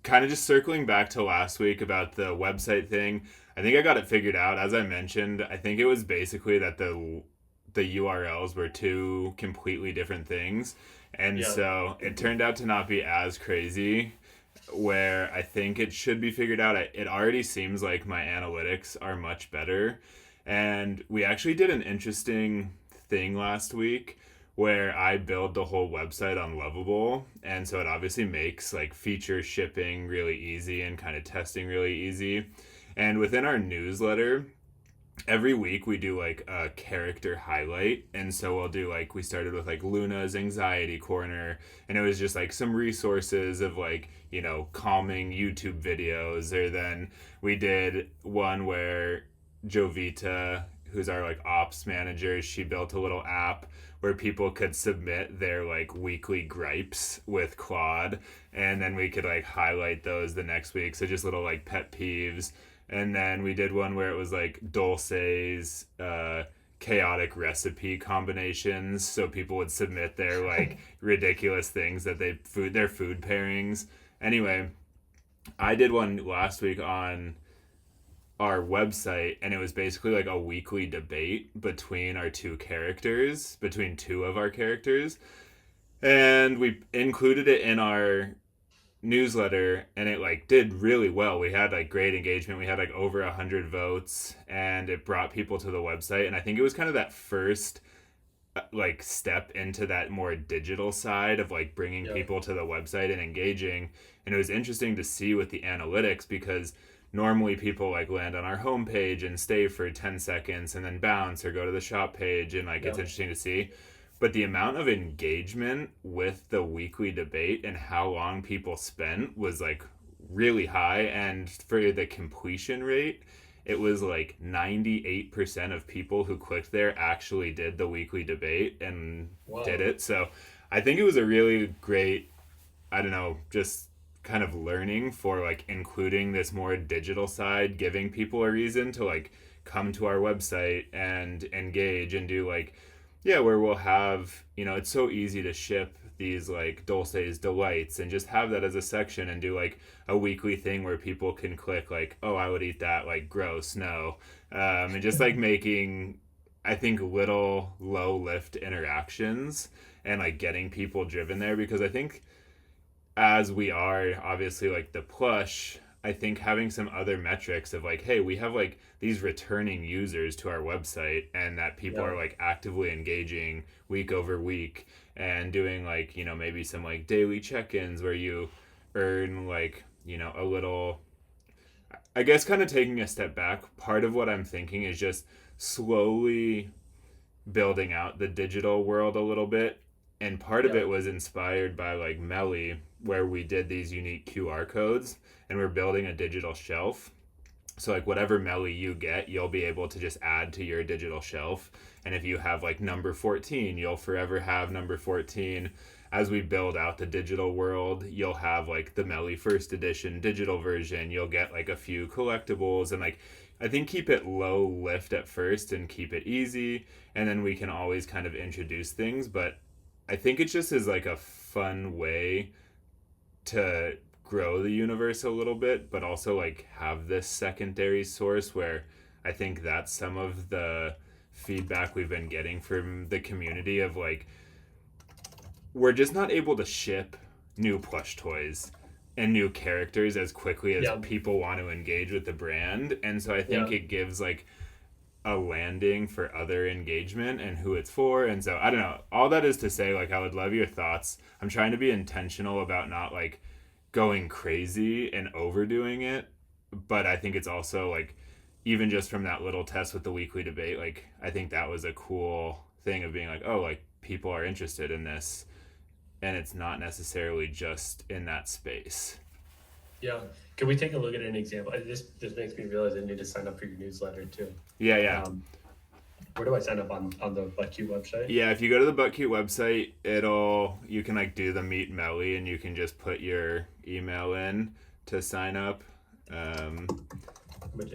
kind of just circling back to last week about the website thing. I think I got it figured out. As I mentioned, I think it was basically that the URLs were two completely different things. And Yeah. so it turned out to not be as crazy where I think it should be figured out. It already seems like my analytics are much better. And we actually did an interesting thing last week where I build the whole website on Lovable. And so it obviously makes like feature shipping really easy and kind of testing really easy. And within our newsletter, every week we do like a character highlight, and so we'll do like, we started with like Luna's anxiety corner, and it was just like some resources of like, calming YouTube videos. Or then we did one where Jovita, who's our like ops manager, she built a little app where people could submit their like weekly gripes with Claude, and then we could like highlight those the next week. So just little like pet peeves. And then we did one where it was like Dulce's chaotic recipe combinations. So people would submit their like ridiculous things that their food pairings. Anyway, I did one last week on our website, and it was basically like a weekly debate between our two characters, between two of our characters. And we included it in our newsletter, and it like did really well. We had like great engagement. We had like over 100 votes, and it brought people to the website. And I think it was kind of that first like step into that more digital side of like bringing Yeah. people to the website and engaging. And it was interesting to see with the analytics, because normally people like land on our homepage and stay for 10 seconds and then bounce or go to the shop page, and like Yeah. it's interesting to see. But the amount of engagement with the weekly debate and how long people spent was like really high. And for the completion rate, it was like 98% of people who clicked there actually did the weekly debate and did Wow. it. So I think it was a really great, I don't know, just kind of learning for like including this more digital side, giving people a reason to like come to our website and engage and do like, yeah, where we'll have, it's so easy to ship these like Dulce's delights and just have that as a section and do like a weekly thing where people can click like, oh, I would eat that, like gross, no. And just like making, I think, little low lift interactions and like getting people driven there. Because I think as we are obviously like the plush, I think having some other metrics of like, hey, we have like these returning users to our website, and that people Yeah. are like actively engaging week over week and doing like, maybe some like daily check ins where you earn like, a little, I guess, kind of taking a step back. Part of what I'm thinking is just slowly building out the digital world a little bit. And part of Yeah. it was inspired by like Melly, where we did these unique QR codes and we're building a digital shelf. So like whatever Melly you get, you'll be able to just add to your digital shelf. And if you have like number 14, you'll forever have number 14. As we build out the digital world, you'll have like the Melly first edition digital version. You'll get like a few collectibles, and like, I think keep it low lift at first and keep it easy, and then we can always kind of introduce things. But I think it just is like a fun way to grow the universe a little bit, but also like have this secondary source where I think that's some of the feedback we've been getting from the community of like, we're just not able to ship new plush toys and new characters as quickly as Yeah. people want to engage with the brand. And so I think Yeah. it gives like a landing for other engagement and who it's for. And so I don't know. All that is to say, like, I would love your thoughts. I'm trying to be intentional about not like going crazy and overdoing it. But I think it's also like, even just from that little test with the weekly debate, like, I think that was a cool thing of being like, oh, like people are interested in this, and it's not necessarily just in that space. Yeah. Can we take a look at an example? This makes me realize I need to sign up for your newsletter too. Yeah, yeah. Um, where do I sign up on the ButtQ website? Yeah, if you go to the ButtCute website, you can like do the Meet Melly, and you can just put your email in to sign up. Um, Which,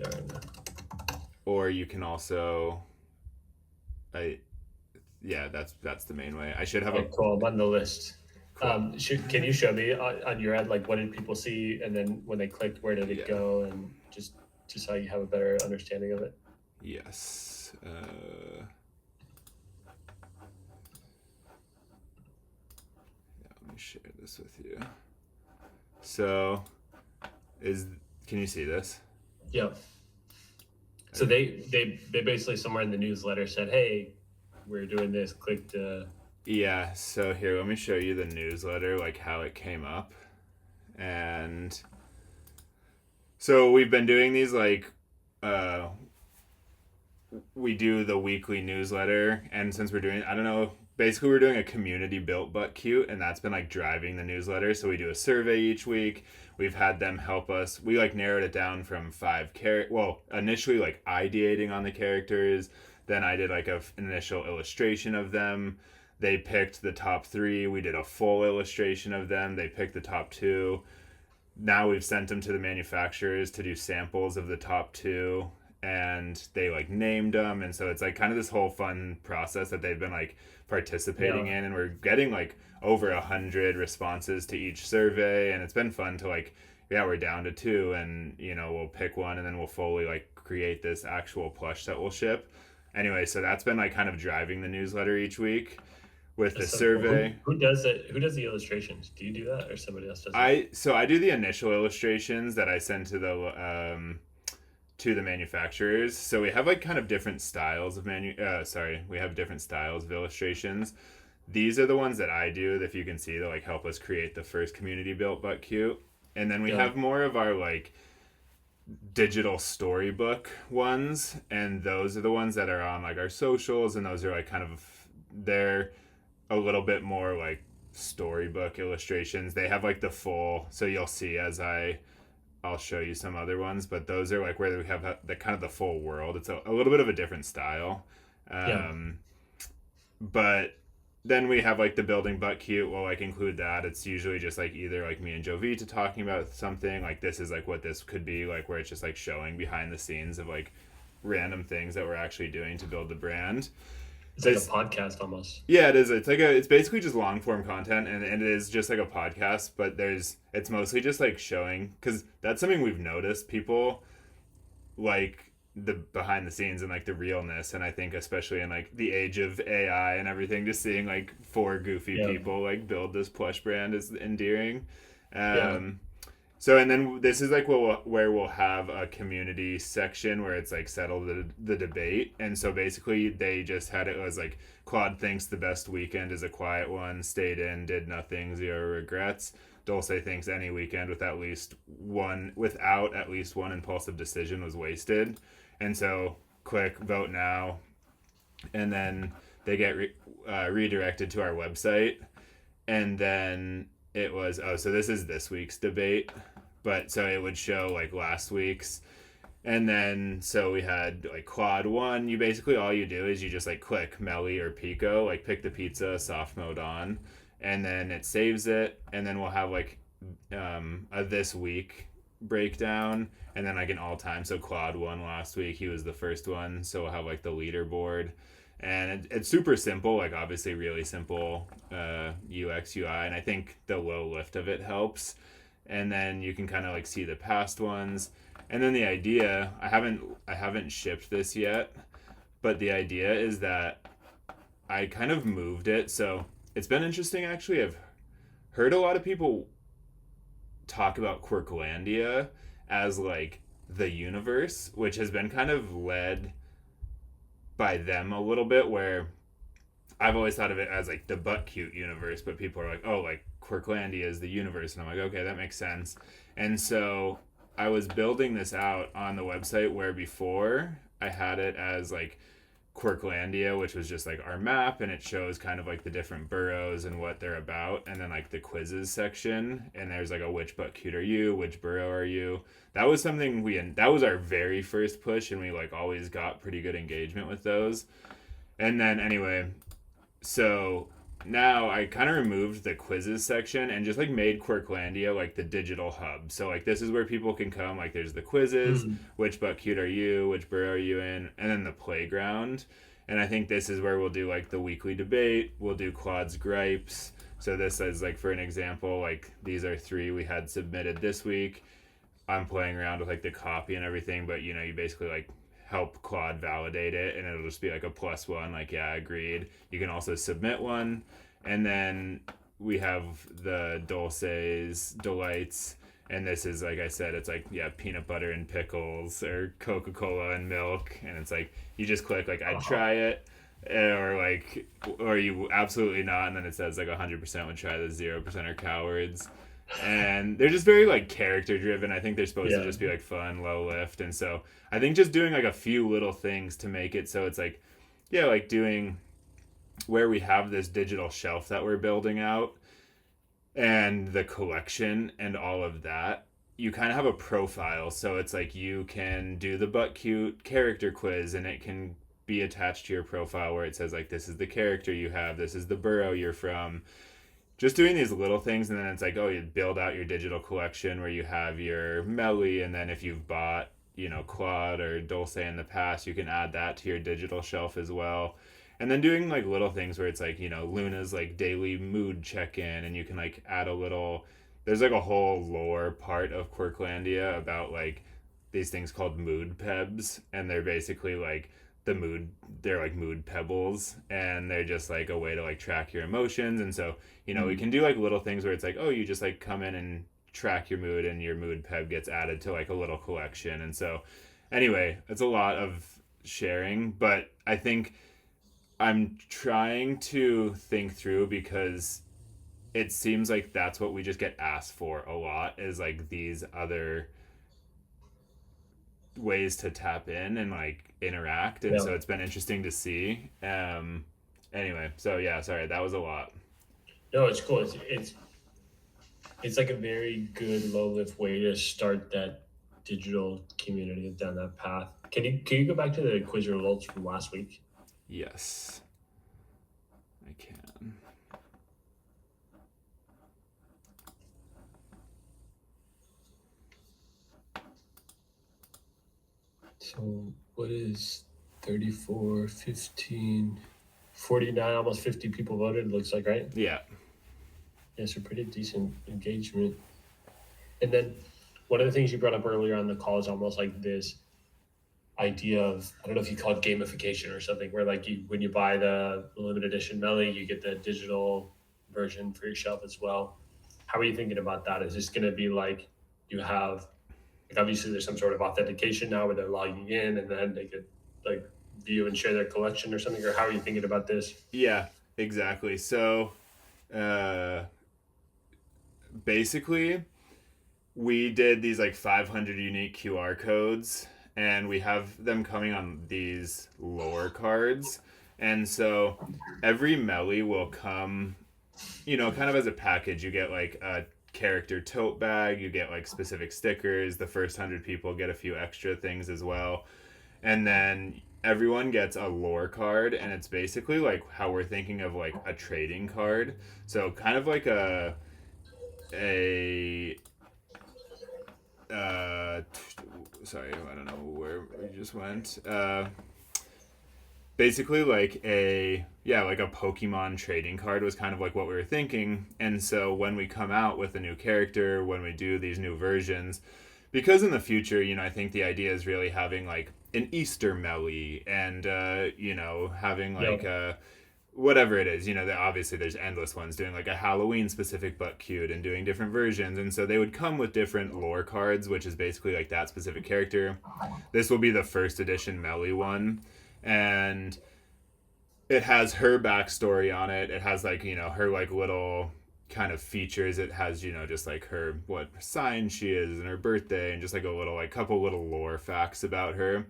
or you can also, I yeah, that's the main way. I should have a oh, cool. I'm on the list. Cool. Can you show me on your end, like what did people see, and then when they clicked, where did it Yeah. go, and just so you have a better understanding of it? Yes. Let me share this with you. So, is can you see this? Yeah. So Okay. they basically somewhere in the newsletter said, "Hey, we're doing this. Click the." Yeah. So here, let me show you the newsletter, like how it came up, and so we've been doing these like uh, we do the weekly newsletter, and since we're doing, I don't know, basically we're doing a community built but cute, and that's been like driving the newsletter. So we do a survey each week. We've had them help us. We like narrowed it down from well, initially like ideating on the characters, then I did like an initial illustration of them. They picked the top three. We did a full illustration of them. They picked the top two. Now we've sent them to the manufacturers to do samples of the top two, and they like named them, and so it's like kind of this whole fun process that they've been like participating Yeah, in, and we're getting like over 100 responses to each survey, and it's been fun to like, yeah, we're down to two, and we'll pick one, and then we'll fully like create this actual plush that we'll ship. Anyway, so that's been like kind of driving the newsletter each week with the that's so cool. Who survey. who does it? Who does the illustrations? Do you do that, or somebody else does it? I do the initial illustrations that I send to the manufacturers. So we have like kind of different styles of we have different styles of illustrations. These are the ones that I do. If you can see, that like help us create the first community built but cute. And then we Yeah, have more of our like digital storybook ones, and those are the ones that are on like our socials, and those are like kind of, they're a little bit more like storybook illustrations. They have like the full, so you'll see as I'll show you some other ones, but those are like where we have the kind of the full world. It's a little bit of a different style. yeah. Um, but then we have like the building but cute. We'll like include that. It's usually just like either like me and Jovita talking about something. Like this is like what this could be like, where it's just like showing behind the scenes of like random things that we're actually doing to build the brand. It's like a This podcast almost. Yeah, it is. It's basically just long form content, and it is just like a podcast, but it's mostly just like showing, because that's something we've noticed. People like the behind the scenes and like the realness, and I think especially in like the age of AI and everything, just seeing like four goofy Yeah, people like build this plush brand is endearing. yeah. Um, so, and then this is like where we'll have a community section where it's like settle the debate. And so basically they just had it as like, Claude thinks the best weekend is a quiet one, stayed in, did nothing, zero regrets. Dulce thinks any weekend without at least one impulsive decision was wasted. And so click vote now, and then they get redirected to our website. And then it was, oh, so this is this week's debate, but so it would show like last week's. And then so we had like quad one. You basically, all you do is you just like click Melly or Pico, like pick the pizza, soft mode on, and then it saves it. And then we'll have like a this week breakdown, and then like an all time. So quad one last week, he was the first one. So we'll have like the leaderboard, and it's super simple, like obviously really simple UX UI, and I think the low lift of it helps. And then you can kind of like see the past ones, and then the idea, I haven't shipped this yet, but the idea is that I kind of moved it. So it's been interesting actually. I've heard a lot of people talk about Quirklandia as like the universe, which has been kind of led by them a little bit, where I've always thought of it as like the butt cute universe, but people are like, oh, like Quirklandia is the universe, and I'm like, okay, that makes sense. And so I was building this out on the website, where before I had it as like Quirklandia, which was just like our map, and it shows kind of like the different boroughs and what they're about, and then like the quizzes section, and there's like a which butt cute are you, which borough are you. That was something that was our very first push, and we like always got pretty good engagement with those. And then anyway, so now I kind of removed the quizzes section and just like made Quirklandia like the digital hub. So like this is where people can come. Like there's the quizzes, Mm, which butt cute are you, which borough are you in, and then the playground. And I think this is where we'll do like the weekly debate. We'll do Claude's gripes. So this is like, for an example, like these are three we had submitted this week. I'm playing around with like the copy and everything, but you basically like help Claude validate it, and it'll just be like a +1, like, yeah, agreed. You can also submit one, and then we have the Dulce's Delights, and this is, like I said, it's like, yeah, peanut butter and pickles or Coca-Cola and milk, and it's like you just click like I'd Uh-huh. try it, or like, or you absolutely not, and then it says like 100% would try, the 0% are cowards. And they're just very like character driven. I think they're supposed to Yeah. just be like fun, low lift, and so I think just doing like a few little things to make it so it's like, yeah, like doing where we have this digital shelf that we're building out and the collection and all of that. You kind of have a profile, so it's like you can do the butt cute character quiz, and it can be attached to your profile where it says like, this is the character you have, this is the borough you're from. Just doing these little things, and then it's like, oh, you build out your digital collection where you have your Melly, and then if you've bought, Claude or Dulce in the past, you can add that to your digital shelf as well. And then doing like little things where it's like, Luna's like daily mood check-in, and you can like add a little, there's like a whole lore part of Quirklandia about like these things called mood pebs, and they're basically like the mood, they're like mood pebbles, and they're just like a way to like track your emotions. And so, we Mm. can do like little things where it's like, oh, you just like come in and track your mood, and your mood peb gets added to like a little collection. And so anyway, it's a lot of sharing, but I think I'm trying to think through, because it seems like that's what we just get asked for a lot, is like these other ways to tap in and like interact. And Yeah. so it's been interesting to see. Anyway, so yeah, sorry, that was a lot. No, it's cool. It's like a very good low lift way to start that digital community down that path. Can you go back to the quiz results from last week? Yes, I can. So what is 34, 15, 49, almost 50 people voted, looks like, right? Yeah. Yeah, so pretty decent engagement. And then one of the things you brought up earlier on the call is almost like this idea of, I don't know if you call it gamification or something, where like when you buy the limited edition Melly, you get the digital version for your shelf as well. How are you thinking about that? Is this going to be like you have, like, obviously there's some sort of authentication now where they're logging in and then they could like view and share their collection or something? Or how are you thinking about this? Yeah, exactly. So uh basically we did these like 500 unique QR codes, and we have them coming on these lore cards. And so every Melly will come, kind of as a package. You get like a character tote bag, you get like specific stickers. The first 100 people get a few extra things as well. And then everyone gets a lore card, and it's basically like how we're thinking of like a trading card. So kind of like a uh sorry, I don't know where we just went. Basically like a Pokemon trading card was kind of like what we were thinking. And so when we come out with a new character, when we do these new versions, because in the future, I think the idea is really having like an Easter Melly, and having Yeah. like a whatever it is, obviously there's endless ones doing like a Halloween specific butt cute and doing different versions. And so they would come with different lore cards, which is basically like that specific character. This will be the first edition Melly one, and it has her backstory on it. It has like, her like little kind of features. It has, just like her, what sign she is and her birthday, and just like a little, like couple little lore facts about her.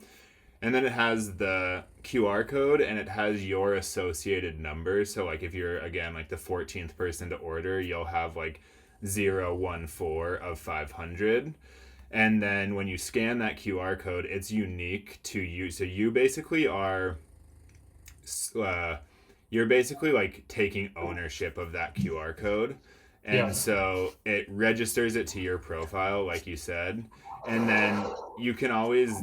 And then it has the QR code, and it has your associated number. So like if you're, again, like the 14th person to order, you'll have like 014 of 500. And then when you scan that QR code, it's unique to you. So uh, you're basically like taking ownership of that QR code. And Yeah. so it registers it to your profile, like you said. And then you can always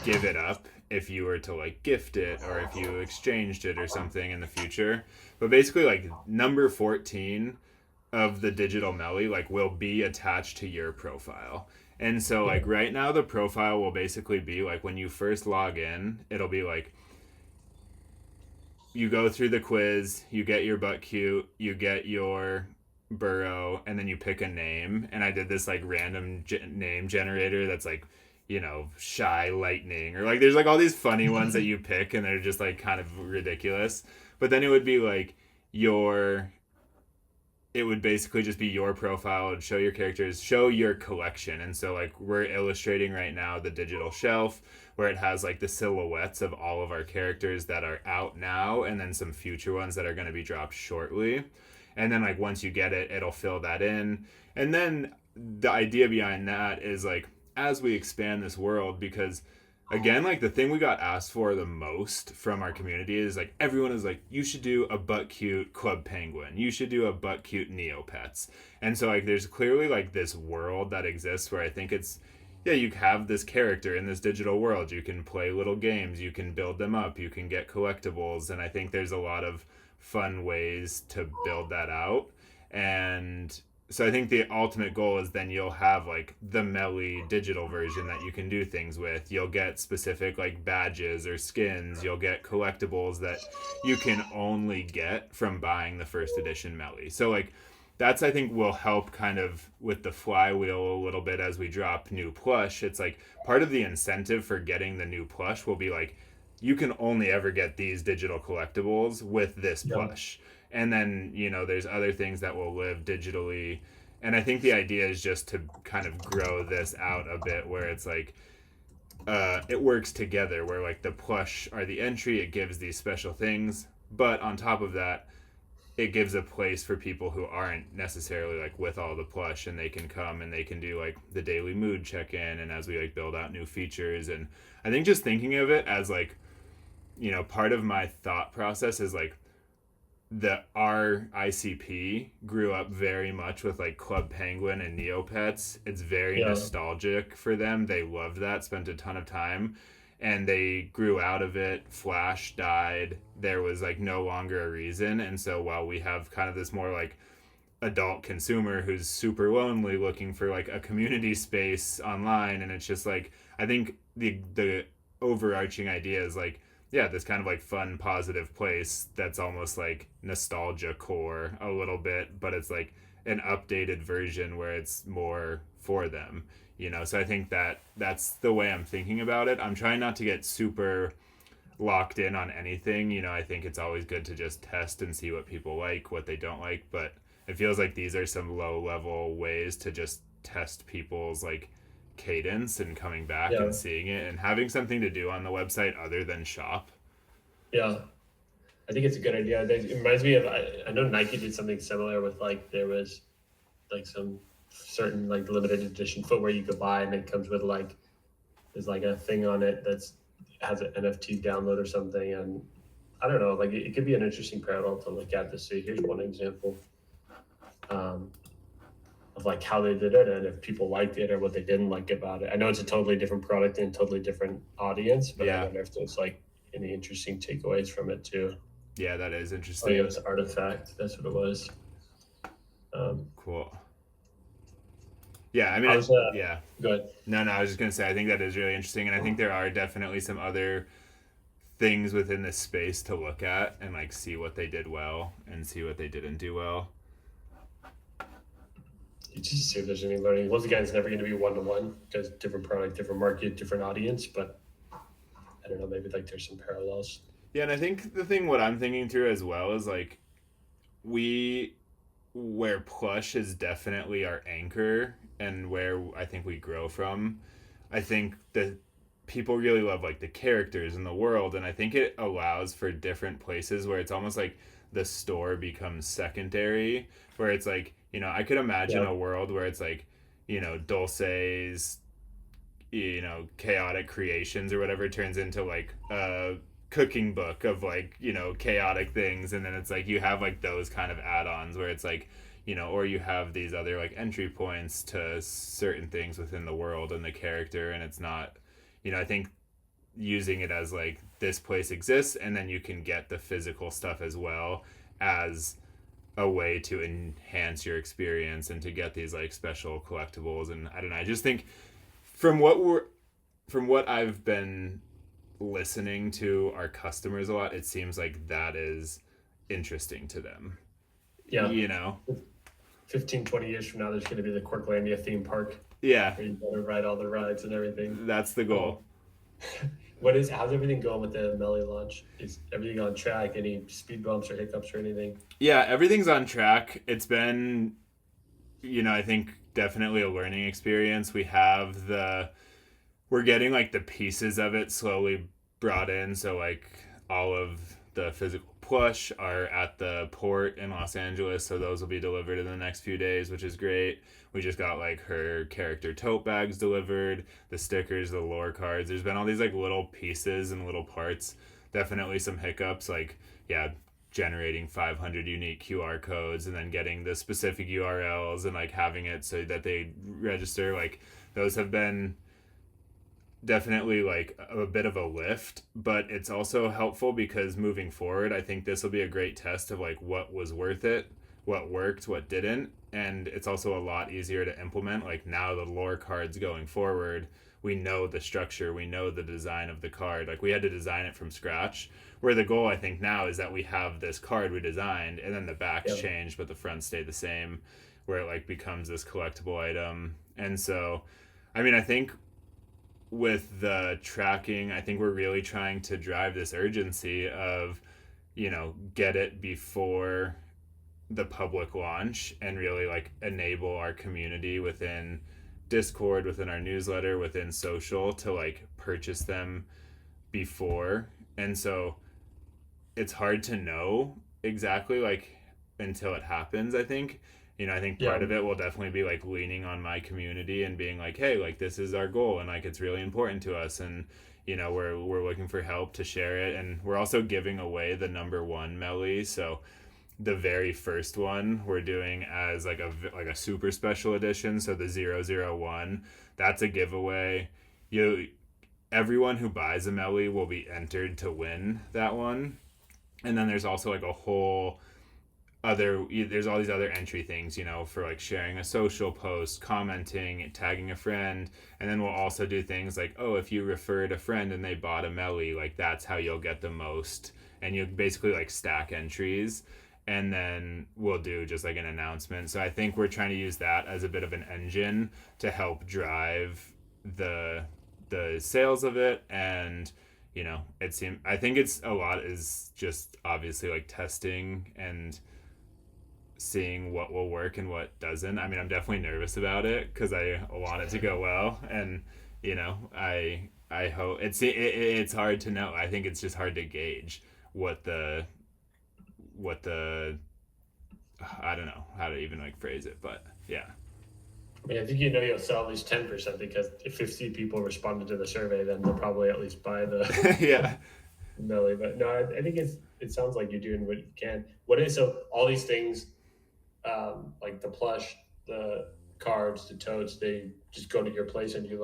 give it up if you were to like gift it or if you exchanged it or something in the future. But basically, like number 14 of the digital Melly like will be attached to your profile. And so Yeah. like right now the profile will basically be like when you first log in, it'll be like you go through the quiz, you get your butt cute, you get your burrow, and then you pick a name. And I did this like random name generator that's like, shy lightning, or like there's like all these funny ones that you pick, and they're just like kind of ridiculous. But then it would be like your it would basically just be your profile. It'd show your characters, show your collection. And so like we're illustrating right now the digital shelf where it has like the silhouettes of all of our characters that are out now and then some future ones that are going to be dropped shortly. And then like once you get it, it'll fill that in. And then the idea behind that is like as we expand this world, because again, like the thing we got asked for the most from our community is like everyone is like, you should do a butt cute club penguin, you should do a butt cute neopets. And so like there's clearly like this world that exists where I think it's, yeah, you have this character in this digital world, you can play little games, you can build them up, you can get collectibles, and I think there's a lot of fun ways to build that out. And so I think the ultimate goal is then you'll have like the Melly digital version that you can do things with. You'll get specific like badges or skins. You'll get collectibles that you can only get from buying the first edition Melly. So like that's I think will help kind of with the flywheel a little bit as we drop new plush. It's like part of the incentive for getting the new plush will be like you can only ever get these digital collectibles with this Yeah. plush. And then, there's other things that will live digitally. And I think the idea is just to kind of grow this out a bit where it's like it works together where like the plush are the entry, it gives these special things, but on top of that it gives a place for people who aren't necessarily like with all the plush, and they can come and they can do like the daily mood check-in, and as we like build out new features. And I think just thinking of it as like part of my thought process is like our ICP grew up very much with like Club Penguin and Neopets. It's very Yeah. nostalgic for them. They loved that, spent a ton of time, and they grew out of it. Flash died. There was like no longer a reason. And so while we have kind of this more like adult consumer who's super lonely looking for like a community space online, and it's just like I think the overarching idea is like, yeah, this kind of like fun positive place that's almost like nostalgia core a little bit, but it's like an updated version where it's more for them. So I think that's the way I'm thinking about it. I'm trying not to get super locked in on anything. I think it's always good to just test and see what people like, what they don't like, but it feels like these are some low level ways to just test people's like cadence and coming back Yeah. and seeing it and having something to do on the website other than shop. Yeah. I think it's a good idea. It reminds me of I know Nike did something similar with like there was like some certain like limited edition footwear you could buy, and it comes with like there's like a thing on it that's has an NFT download or something. And I don't know, like it could be an interesting parallel to look at to see. Here's one example um, of like how they did it and if people liked it or what they didn't like about it. I know it's a totally different product and totally different audience, but I Yeah. wonder if there's like any interesting takeaways from it too. Yeah, that is Oh interesting. yeah, it was Artifact. That's what it was. Cool. Yeah, I mean, I was yeah. go ahead. No, I was just gonna say I think that is really interesting, and I think there are definitely some other things within this space to look at and like see what they did well and see what they didn't do well. You just see if there's any learning. Once again, it's never going to be one to one because different product, different market, different audience. But I don't know, maybe like there's some parallels. Yeah, and I think the thing what I'm thinking through as well is like we where plush is definitely our anchor and where I think we grow from. I think that people really love like the characters in the world, and I think it allows for different places where it's almost like the store becomes secondary, where it's like, I could imagine Yeah, a world where it's like, Dulce's, chaotic creations or whatever turns into like a cooking book of like chaotic things, and then it's like you have like those kind of add-ons where it's like or you have these other like entry points to certain things within the world and the character, and it's not, I think using it as like this place exists and then you can get the physical stuff as well as a way to enhance your experience and to get these like special collectibles. And I don't know, I just think from what I've been listening to our customers a lot, it seems like that is interesting to them. Yeah. You know? 15, 20 years from now, there's going to be the Quirklandia theme park Yeah, where you got to ride all the rides and everything. that's the goal. How's everything going with the Melly launch? Is everything on track? Any speed bumps or hiccups or anything? Yeah, everything's on track. It's been, I think definitely a learning experience. We're getting like the pieces of it slowly brought in. So like all of the physical plush are at the port in Los Angeles, so those will be delivered in the next few days, which is great. We just got like her character tote bags delivered, the stickers, the lore cards. There's been all these like little pieces and little parts. Definitely some hiccups, like yeah, generating 500 unique QR codes and then getting the specific URLs and like having it so that they register. Like those have been definitely like a bit of a lift, but it's also helpful because moving forward, I think this will be a great test of like what was worth it, what worked, what didn't, and it's also a lot easier to implement. Like now the lore cards going forward, we know the structure, we know the design of the card. Like we had to design it from scratch. Where the goal I think now is that we have this card we designed and then the backs changed but the fronts stay the same, where it like becomes this collectible item. And so I mean, I think with the tracking, I think we're really trying to drive this urgency of, get it before the public launch and really like enable our community within Discord, within our newsletter, within social to like purchase them before. And so it's hard to know exactly like until it happens, I think. I think Yeah. part of it will definitely be like leaning on my community and being like, hey, like this is our goal and like it's really important to us, and we're looking for help to share it. And we're also giving away the number one Melly, so the very first one we're doing as like a super special edition, so the 001, that's a giveaway. Everyone who buys a Melly will be entered to win that one. And then there's also like a whole there's all these other entry things, for like sharing a social post, commenting, tagging a friend. And then we'll also do things like, oh, if you referred a friend and they bought a Melly, like that's how you'll get the most. And you basically like stack entries, and then we'll do just like an announcement. So I think we're trying to use that as a bit of an engine to help drive the sales of it. And I think it's a lot is just obviously like testing and seeing what will work and what doesn't. I mean, I'm definitely nervous about it because I want it to go well, and I hope it's hard to know. I think it's just hard to gauge what the I don't know how to even like phrase it, but yeah. I mean, I think you'll sell at least 10% because if 50 people responded to the survey, then they'll probably at least buy the Yeah. Melly. But no, I think it sounds like you're doing what you can. So all these things, like the plush, the cards, the totes, they just go to your place and you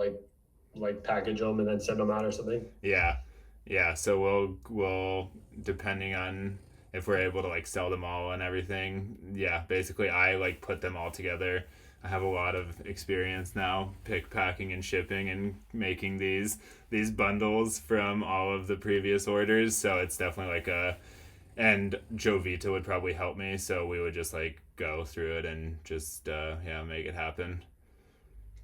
like package them and then send them out or something. Yeah. Yeah, so we'll depending on if we're able to like sell them all and everything. Yeah, basically I like put them all together. I have a lot of experience now packing and shipping and making these bundles from all of the previous orders, so it's definitely like and Jovita would probably help me, so we would just like go through it and just make it happen.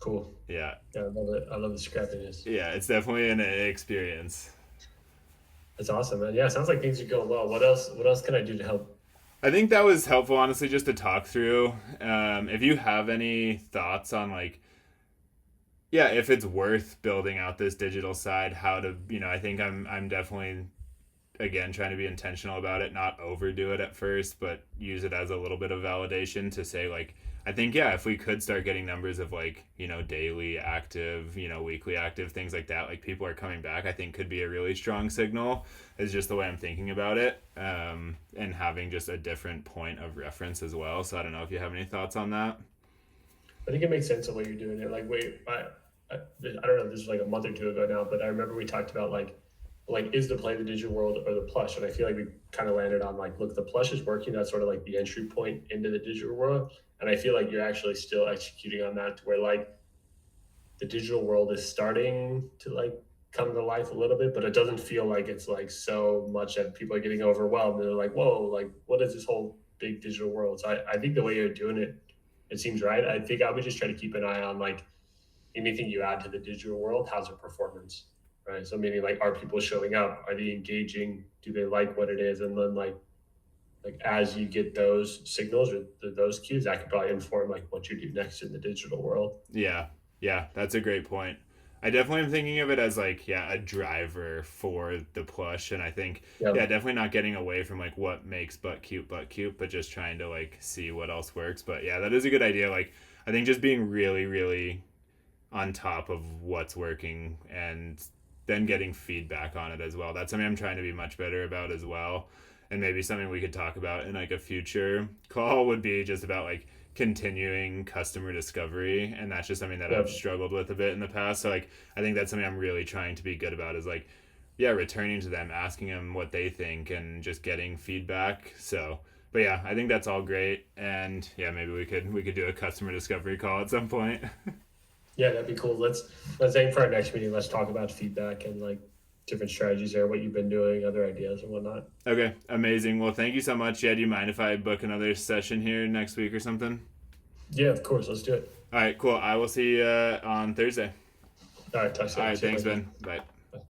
Cool. Yeah. Yeah, I love it. I love the scrappiness. Yeah, it's definitely an experience. That's awesome, man. Yeah, it sounds like things are going well. What else? What else can I do to help? I think that was helpful, honestly, just to talk through. If you have any thoughts on like, yeah, if it's worth building out this digital side, how to, I think I'm definitely again trying to be intentional about it, not overdo it at first, but use it as a little bit of validation to say like I think, yeah, if we could start getting numbers of like, daily active, weekly active, things like that, like people are coming back, I think could be a really strong signal, is just the way I'm thinking about it. And having just a different point of reference as well. So I don't know if you have any thoughts on that. I think it makes sense the way you're doing it. Like, I don't know, this was like a month or two ago now, but I remember we talked about like is the play the digital world or the plush? And I feel like we kind of landed on like, look, the plush is working. That's sort of like the entry point into the digital world. And I feel like you're actually still executing on that to where like the digital world is starting to like come to life a little bit, but it doesn't feel like it's like so much that people are getting overwhelmed. They're like, whoa, like what is this whole big digital world? So I think the way you're doing it, it seems right. I think I would just try to keep an eye on like anything you add to the digital world, how's it performance? Right. So meaning like are people showing up? Are they engaging? Do they like what it is? And then like as you get those signals or those cues, that could probably inform like what you do next in the digital world. Yeah, yeah, that's a great point. I definitely am thinking of it as like, yeah, a driver for the plush, and I think, Yeah. yeah, definitely not getting away from like what makes butt cute, but just trying to like see what else works. But yeah, that is a good idea. Like, I think just being really, really on top of what's working and then getting feedback on it as well. That's something I'm trying to be much better about as well. And maybe something we could talk about in like a future call would be just about like continuing customer discovery, and that's just something that Yeah. I've struggled with a bit in the past. So like I think that's something I'm really trying to be good about, is like, yeah, returning to them, asking them what they think and just getting feedback. So but yeah, I think that's all great, and yeah, maybe we could do a customer discovery call at some point. Yeah, that'd be cool. Let's aim for our next meeting. Let's talk about feedback and like different strategies there, what you've been doing, other ideas and whatnot. Okay, amazing. Well, thank you so much. Yeah, do you mind if I book another session here next week or something? Yeah, of course. Let's do it. All right, cool. I will see you on Thursday. All right, talk All soon. right, See you thanks, later. Ben. Bye.